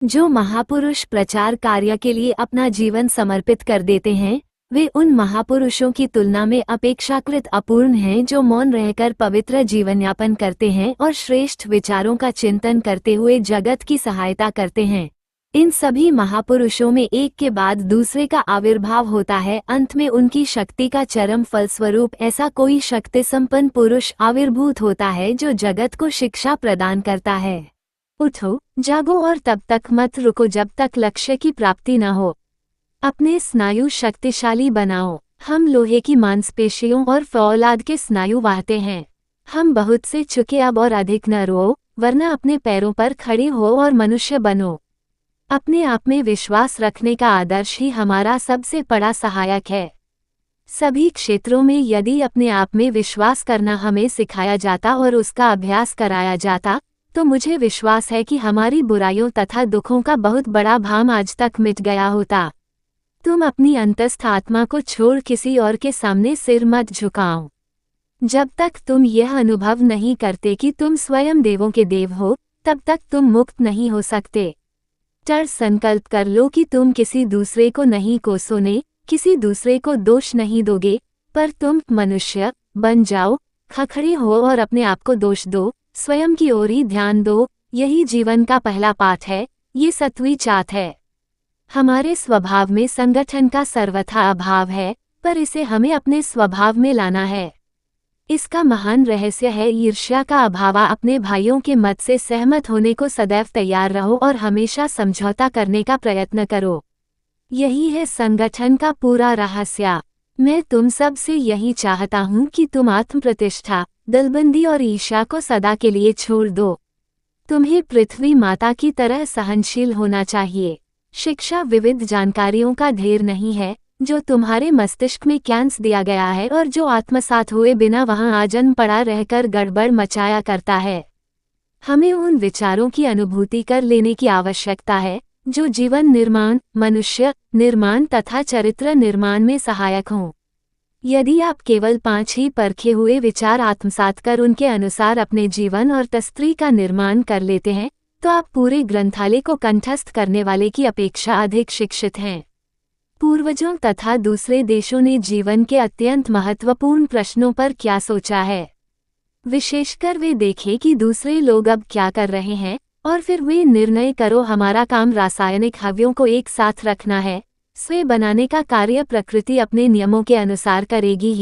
जो महापुरुष प्रचार कार्य के लिए अपना जीवन समर्पित कर देते हैं, वे उन महापुरुषों की तुलना में अपेक्षाकृत अपूर्ण हैं जो मौन रहकर पवित्र जीवनयापन करते हैं और श्रेष्ठ विचारों का चिंतन करते हुए जगत की सहायता करते हैं। इन सभी महापुरुषों में एक के बाद दूसरे का आविर्भाव होता है। अंत में उनकी शक्ति का चरम फलस्वरूप ऐसा कोई शक्ति संपन्न पुरुष आविर्भूत होता है जो जगत को शिक्षा प्रदान करता है। उठो, जागो और तब तक मत रुको जब तक लक्ष्य की प्राप्ति न हो। अपने स्नायु शक्तिशाली बनाओ। हम लोहे की मांसपेशियों और फौलाद के स्नायु वाहते हैं। हम बहुत से चुके अब और अधिक न रो, वरना अपने पैरों पर खड़े हो और मनुष्य बनो। अपने आप में विश्वास रखने का आदर्श ही हमारा सबसे बड़ा सहायक है। सभी क्षेत्रों में यदि अपने आप में विश्वास करना हमें सिखाया जाता और उसका अभ्यास कराया जाता, तो मुझे विश्वास है कि हमारी बुराइयों तथा दुखों का बहुत बड़ा भार आज तक मिट गया होता। तुम अपनी अंतस्थ आत्मा को छोड़ किसी और के सामने सिर मत झुकाओ। जब तक तुम यह अनुभव नहीं करते कि तुम स्वयं देवों के देव हो, तब तक तुम मुक्त नहीं हो सकते। दृढ़ संकल्प कर लो कि तुम किसी दूसरे को नहीं कोसोगे, किसी दूसरे को दोष नहीं दोगे, पर तुम मनुष्य बन जाओ, खड़े हो और अपने आप को दोष दो, स्वयं की ओर ही ध्यान दो। यही जीवन का पहला पाठ है, ये सत्वी चाट है। हमारे स्वभाव में संगठन का सर्वथा अभाव है, पर इसे हमें अपने स्वभाव में लाना है। इसका महान रहस्य है ईर्ष्या का अभाव। अपने भाइयों के मत से सहमत होने को सदैव तैयार रहो और हमेशा समझौता करने का प्रयत्न करो। यही है संगठन का पूरा रहस्य। मैं तुम सब से यही चाहता हूँ कि तुम आत्म प्रतिष्ठा, दलबंदी और ईर्ष्या को सदा के लिए छोड़ दो। तुम्हें पृथ्वी माता की तरह सहनशील होना चाहिए। शिक्षा विविध जानकारियों का ढेर नहीं है जो तुम्हारे मस्तिष्क में कैंस दिया गया है और जो आत्मसात हुए बिना वहां आजन्म पड़ा रहकर गड़बड़ मचाया करता है। हमें उन विचारों की अनुभूति कर लेने की आवश्यकता है जो जीवन निर्माण, मनुष्य निर्माण तथा चरित्र निर्माण में सहायक हों। यदि आप केवल 5 ही परखे हुए विचार आत्मसात कर उनके अनुसार अपने जीवन और तस्त्री का निर्माण कर लेते हैं, तो आप पूरे ग्रंथालय को कंठस्थ करने वाले की अपेक्षा अधिक शिक्षित हैं। पूर्वजों तथा दूसरे देशों ने जीवन के अत्यंत महत्वपूर्ण प्रश्नों पर क्या सोचा है। विशेषकर वे देखें कि दूसरे लोग अब क्या कर रहे हैं और फिर वे निर्णय करो। हमारा काम रासायनिक हव्यों को एक साथ रखना है। स्वयं बनाने का कार्य प्रकृति अपने नियमों के अनुसार करेगी ही।